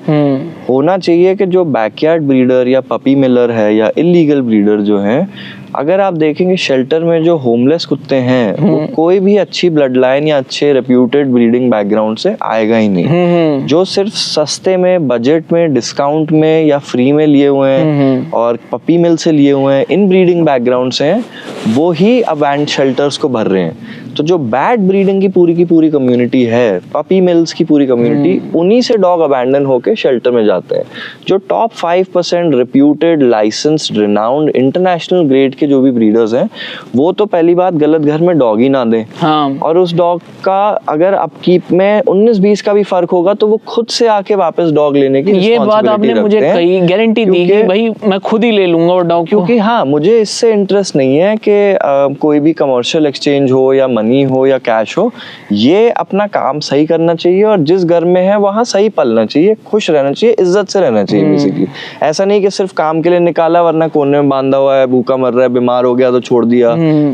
Speaker 1: होना चाहिए कि जो बैकयार्ड ब्रीडर या पपी मिलर है या इलीगल ब्रीडर जो है, अगर आप देखेंगे शेल्टर में जो होमलेस कुत्ते हैं वो कोई भी अच्छी ब्लड लाइन या अच्छे रेप्यूटेड ब्रीडिंग बैकग्राउंड से आएगा ही नहीं। जो सिर्फ सस्ते में, बजट में, डिस्काउंट में या फ्री में लिए हुए हैं और पपी मिल से लिए हुए हैं, इन ब्रीडिंग बैकग्राउंड से हैं, वो ही अबैंड शेल्टर्स को भर रहे हैं। तो जो बैड ब्रीडिंग की पूरी कम्युनिटी है, पपी मिल्स की पूरी कम्युनिटी, उन्हीं से डॉग अबैंडन होके शेल्टर में जाते हैं। जो top 5% reputed, licensed, renowned, international grade के जो भी ब्रीडर्स हैं, वो तो पहली बात गलत घर में डॉग ही ना दें।
Speaker 2: हाँ।
Speaker 1: और उस डॉग का अगर अपकीप में 19-20 का भी फर्क होगा तो वो खुद से आके वापस डॉग लेने की
Speaker 2: ये बात आपने मुझे कही, गारंटी दी कि भाई मैं खुद ही ले लूंगा वो डॉग।
Speaker 1: क्योंकि हाँ, मुझे इससे इंटरेस्ट नहीं है कि कोई भी कमर्शियल एक्सचेंज हो या मनी हो या कैश हो, ये अपना काम सही करना चाहिए और जिस घर में है वहाँ सही पलना चाहिए, खुश रहना चाहिए, इज्जत से रहना चाहिए बेसिकली। ऐसा नहीं कि सिर्फ काम के लिए निकाला वरना कोने में बांधा हुआ है, भूखा मर रहा है, बीमार हो गया तो छोड़ दिया,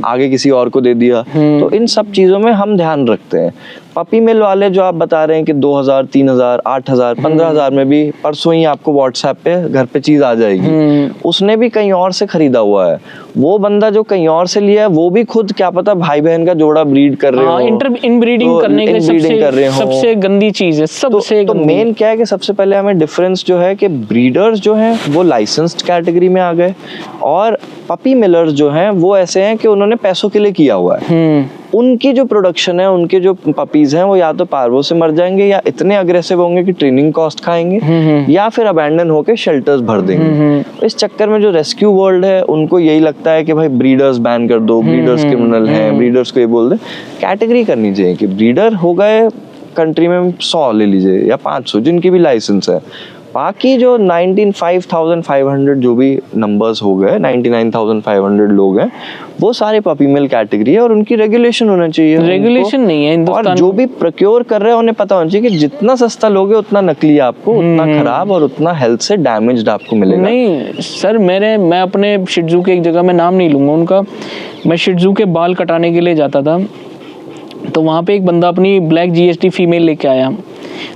Speaker 1: आगे किसी और को दे दिया। तो इन सब चीजों में हम ध्यान रखते हैं। पपी मिल वाले जो आप बता रहे हैं कि 2000, 3000, 8000, 15000 में भी परसों ही आपको व्हाट्सएप पे घर पे चीज आ जाएगी, उसने भी कहीं और से खरीदा हुआ है। वो बंदा जो कहीं और से लिया है वो भी खुद क्या पता भाई बहन का जोड़ा ब्रीड कर रहे हो,
Speaker 2: इनब्रीडिंग करने के सबसे गंदी चीज है। सबसे
Speaker 1: तो मेन क्या है कि सबसे पहले हमें डिफरेंस जो है कि ब्रीडर्स जो हैं वो लाइसेंस्ड कैटेगरी में आ गए और पपी मिलर्स जो हैं वो ऐसे हैं कि उन्होंने पैसों के लिए किया हुआ है। उनकी जो प्रोडक्शन है, उनके जो पपीज हैं वो या तो पार्वो से मर जाएंगे या इतने अग्रेसिव होंगे कि ट्रेनिंग कॉस्ट खाएंगे या फिर अबैंडन होके शेल्टर्स भर देंगे। इस चक्कर में जो रेस्क्यू वर्ल्ड है उनको यही लगता है कि भाई ब्रीडर्स बैन कर दो, ब्रीडर्स क्रिमिनल हैं, ब्रीडर्स को ये बोल दे। कैटेगरी करनी चाहिए कि ब्रीडर हो गए कंट्री में 100 ले लीजिए या 500 जिनकी भी लाइसेंस है, बाकी जो 95,500 जो भी नंबर्स हो गए, 99,500 लोग हैं, वो सारे पपी मिल कैटेगरी है और उनकी रेगुलेशन होना चाहिए।
Speaker 2: रेगुलेशन नहीं है हिंदुस्तान
Speaker 1: और जो भी प्रोक्योर कर रहे हैं उन्हें पता होना चाहिए कि जितना सस्ता लोगे उतना नकली आपको, उतना खराब और उतना हेल्थ से डैमेज्ड आपको मिलेगा।
Speaker 2: नहीं सर, मैं अपने शिट्जू के एक जगह में नाम नहीं लूंगा उनका, मैं शिट्जू के बाल कटाने के लिए जाता था, तो वहाँ पे एक बंदा अपनी ब्लैक GST फीमेल लेके आया।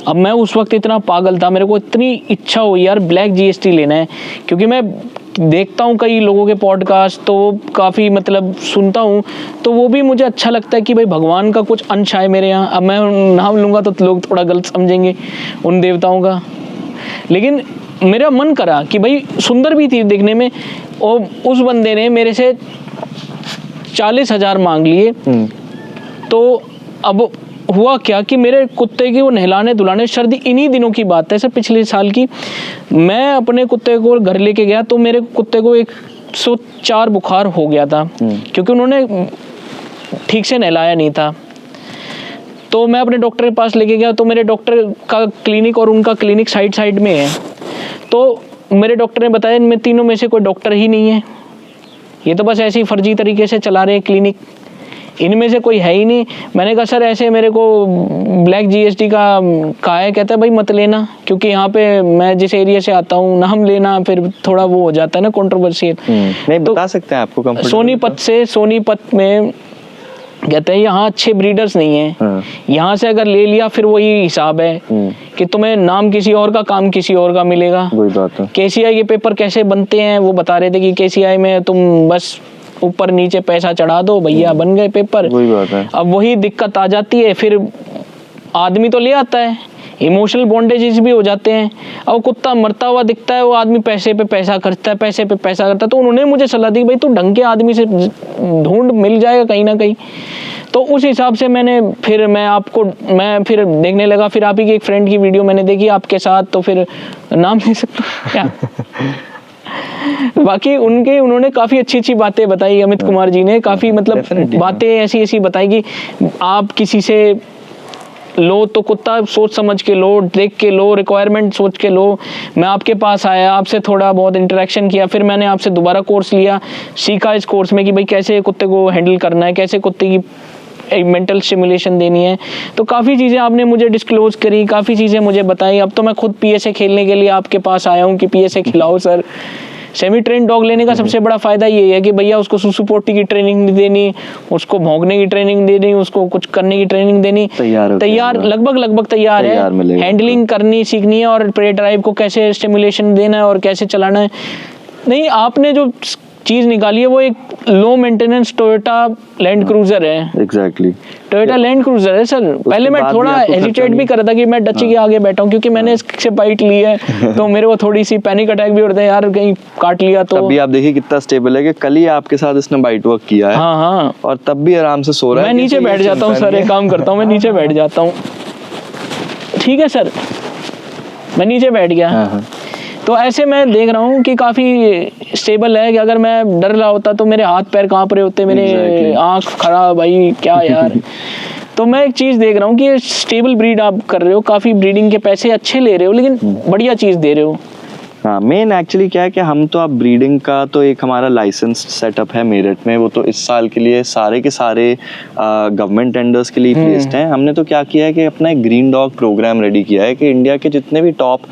Speaker 2: अब मैं उस वक्त इतना पागल था, मेरे को इतनी इच्छा हुई यार ब्लैक GST लेना है, क्योंकि मैं देखता हूँ कई लोगों के पॉडकास्ट, तो काफ़ी मतलब सुनता हूँ, तो वो भी मुझे अच्छा लगता है कि भाई भगवान का कुछ अंश है मेरे यहाँ। अब मैं नाम लूँगा तो लोग थोड़ा गलत समझेंगे उन देवताओं का, लेकिन मेरा मन करा कि भाई सुंदर भी थी देखने में, और उस बंदे ने मेरे से 40,000 मांग लिए। तो अब हुआ क्या कि मेरे कुत्ते की वो नहलाने धुलाने, सर्दी इन्हीं दिनों की बात है सर, पिछले साल की, मैं अपने कुत्ते को घर लेके गया तो मेरे कुत्ते को 104 बुखार हो गया था, क्योंकि उन्होंने ठीक से नहलाया नहीं था। तो मैं अपने डॉक्टर के पास लेके गया, तो मेरे डॉक्टर का क्लिनिक और उनका क्लिनिक साइड में है, तो मेरे डॉक्टर ने बताया इनमें तीनों में से कोई डॉक्टर ही नहीं है, ये तो बस ऐसे ही फर्जी तरीके से चला रहे हैं क्लिनिक, इनमें से कोई है ही नहीं। मैंने कहा सर ऐसे मेरे को ब्लैक GST का कहा है, कहता है भाई मत लेना, क्योंकि यहाँ पे मैं जिस एरिया से आता हूँ नाम लेना फिर थोड़ा वो हो जाता है ना कंट्रोवर्शियल।
Speaker 1: नहीं तो बता सकते हैं आपको
Speaker 2: सोनीपत में कहते हैं यहाँ अच्छे ब्रीडर्स नहीं है, यहाँ से अगर ले लिया फिर वही हिसाब है कि तुम्हें नाम किसी और का, काम किसी और का मिलेगा।
Speaker 1: वही बात है।
Speaker 2: KCI के पेपर कैसे बनते हैं वो बता रहे थे कि KCI में तुम बस ऊपर नीचे पैसा चढ़ा दो भैया, बन गए पेपर।
Speaker 1: वही बात है।
Speaker 2: अब वही दिक्कत आ जाती है, फिर आदमी तो ले आता है, इमोशनल बॉन्डेजेस भी हो जाते हैं। अब कुत्ता मरता हुआ दिखता है, वो आदमी पैसे पे पैसा खर्चता है, पैसे पे पैसा करता है। तो उन्होंने मुझे सलाह दी भाई तू ढंग के आदमी से ढूंढ, मिल जाएगा कहीं ना कहीं। तो उस हिसाब से मैं फिर देखने लगा, फिर आप ही की एक फ्रेंड की वीडियो मैंने देखी आपके साथ, तो फिर नाम ले सकता क्या बाकी उन्होंने काफ़ी अच्छी बातें बताई, अमित कुमार जी ने काफ़ी मतलब बातें ऐसी बताई कि आप किसी से लो तो कुत्ता सोच समझ के लो, देख के लो, रिक्वायरमेंट सोच के लो। मैं आपके पास आया, आपसे थोड़ा बहुत इंटरेक्शन किया, फिर मैंने आपसे दोबारा कोर्स लिया, सीखा इस कोर्स में कि भाई कैसे कुत्ते को हैंडल करना है, कैसे कुत्ते की एक मेंटल स्टिमुलेशन देनी है। तो काफ़ी चीज़ें आपने मुझे डिस्क्लोज करी, काफ़ी चीज़ें मुझे बताई। अब तो मैं खुद PSA खेलने के लिए आपके पास आया हूँ कि PSA खिलाओ सर। सेमी ट्रेन डॉग लेने का सबसे बड़ा फायदा ये है कि भैया उसको सुसु पोटी की ट्रेनिंग नहीं देनी, उसको भौंकने की ट्रेनिंग देनी, उसको कुछ करने की ट्रेनिंग देनी, तैयार लगभग तैयार है। हैंडलिंग करनी सीखनी है और प्रे ड्राइव को कैसे स्टिमुलेशन देना है और कैसे चलाना है। नहीं, आपने जो चीज निकाली है वो एक low maintenance Toyota land cruiser है।
Speaker 1: एग्जैक्टली,
Speaker 2: टोयोटा लैंड क्रूजर है सर। पहले मैं थोड़ा हेजिटेट भी कर रहा था कि मैं डची के आगे बैठा हूँ, क्योंकि मैंने इससे बाइट ली है तो मेरे को थोड़ी सी पैनिक अटैक भी होता है यार, कहीं काट लिया तो।
Speaker 1: अभी आप देखिए कितना स्टेबल है कि कल ही आपके साथ इसने बाइट वर्क किया है।
Speaker 2: हाँ,
Speaker 1: और तब भी आराम से सो रहा है।
Speaker 2: मैं नीचे बैठ जाता हूँ सर, एक काम करता हूँ, मैं नीचे बैठ जाता हूँ। ठीक है सर, मैं नीचे बैठ गया। तो ऐसे मैं देख रहा हूँ कि काफ़ी स्टेबल है कि अगर मैं डर रहा होता तो मेरे हाथ पैर कांप रहे होते, मेरे आँख खराब, भाई क्या यार। तो मैं एक चीज़ देख रहा हूँ कि स्टेबल ब्रीड आप कर रहे हो, काफ़ी ब्रीडिंग के पैसे अच्छे ले रहे हो, लेकिन बढ़िया चीज़ दे रहे हो।
Speaker 1: हाँ, मेन एक्चुअली क्या है कि हम तो अब ब्रीडिंग का तो एक हमारा लाइसेंस सेटअप है मेरठ में, वो तो इस साल के लिए सारे के सारे गवर्नमेंट टेंडर्स के लिए प्लेस्ड हैं। हमने तो क्या किया है कि अपना एक ग्रीन डॉग प्रोग्राम रेडी किया है कि इंडिया के जितने भी टॉप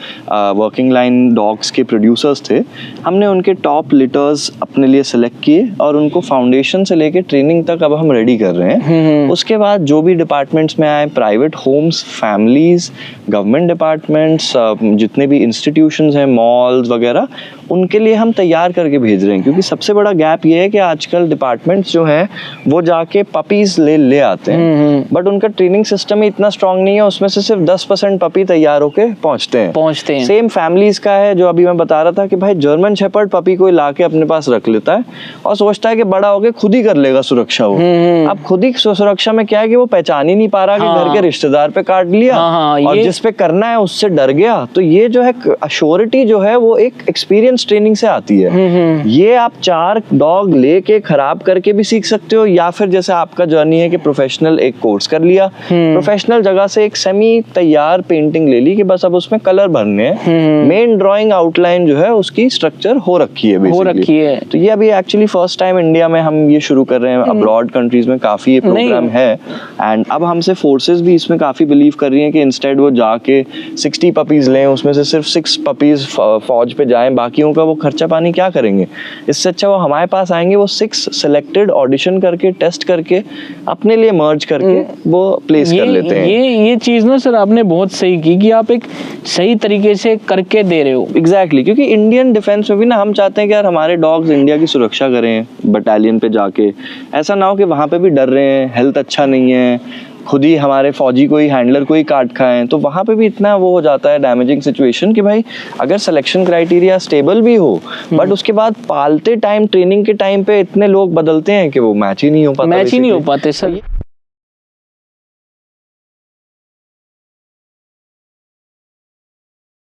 Speaker 1: वर्किंग लाइन डॉग्स के प्रोड्यूसर्स थे, हमने उनके टॉप लिटर्स अपने लिए सेलेक्ट किए और उनको फाउंडेशन से लेके ट्रेनिंग तक अब हम रेडी कर रहे हैं। उसके बाद जो भी डिपार्टमेंट्स में आए, private homes, families, government departments, जितने भी इंस्टीट्यूशंस हैं, मॉल्स वगैरह, उनके लिए हम तैयार करके भेज रहे हैं। क्योंकि सबसे बड़ा गैप ये है कि आजकल डिपार्टमेंट्स जो हैं वो जाके पपीज ले आते हैं, बट उनका ट्रेनिंग सिस्टम ही इतना स्ट्रांग नहीं है, उसमें से सिर्फ 10% पपी तैयार होके पहुंचते हैं। सेम फैमिलीज का है, जो अभी मैं बता रहा था कि भाई जर्मन शेपर्ड पपी को ला के अपने पास रख लेता है और सोचता है कि बड़ा होके खुद ही कर लेगा सुरक्षा। वो अब खुद ही सुरक्षा में क्या है कि वो पहचान ही नहीं पा रहा कि घर के रिश्तेदार पे काट लिया और जिस पे करना है उससे डर गया। तो ये जो है अश्योरिटी जो है वो एक एक्सपीरियंस ट्रेनिंग से आती है। ये आप 4 डॉग लेके खराब करके भी सीख सकते हो, या फिर जैसे आपका जर्नी है कि प्रोफेशनल एक कोर्स कर लिया, प्रोफेशनल जगह से एक सेमी तैयार पेंटिंग ले ली कि बस अब उसमें कलर भरने हैं, मेन ड्राइंग आउटलाइन जो है उसकी स्ट्रक्चर हो रखी है। तो ये अभी एक्चुअली फर्स्ट टाइम इंडिया में हम ये शुरू कर रहे हैं। अब्रॉड कंट्रीज में काफी ये प्रोग्राम है एंड अब हमसे फोर्सेस भी इसमें काफी बिलीव कर रही हैं कि इंस्टेड वो जाके 60 पपीज लें, उसमें से सिर्फ 6 पपीज फौज पे जाएं, बाकियों का वो खर्चा पानी क्या करेंगे। इससे अच्छा वो हमारे पास आएंगे, वो 6 सिलेक्टेड ऑडिशन करके टेस्ट करके अपने लिए मर्ज करके वो प्लेस कर लेते हैं।
Speaker 2: ये चीज ना सर आपने बहुत सही की कि आप एक सही तरीके से करके दे रहे हो।
Speaker 1: एग्जैक्टली, क्योंकि इंडियन डिफेंस में भी ना हम चाहते हैं कि यार हमारे डॉग्स इंडिया की सुरक्षा करें बटालियन पे जाके। ऐसा ना हो कि वहाँ पे भी डर रहे हैं, हेल्थ अच्छा नहीं है, खुद ही हमारे फौजी को ही हैंडलर को ही काट खाएं, तो वहाँ पे भी इतना वो हो जाता है डैमेजिंग सिचुएशन कि भाई अगर सिलेक्शन क्राइटेरिया स्टेबल भी हो बट उसके बाद पालते टाइम, ट्रेनिंग के टाइम पे इतने लोग बदलते हैं कि वो मैच ही नहीं हो पाते सर।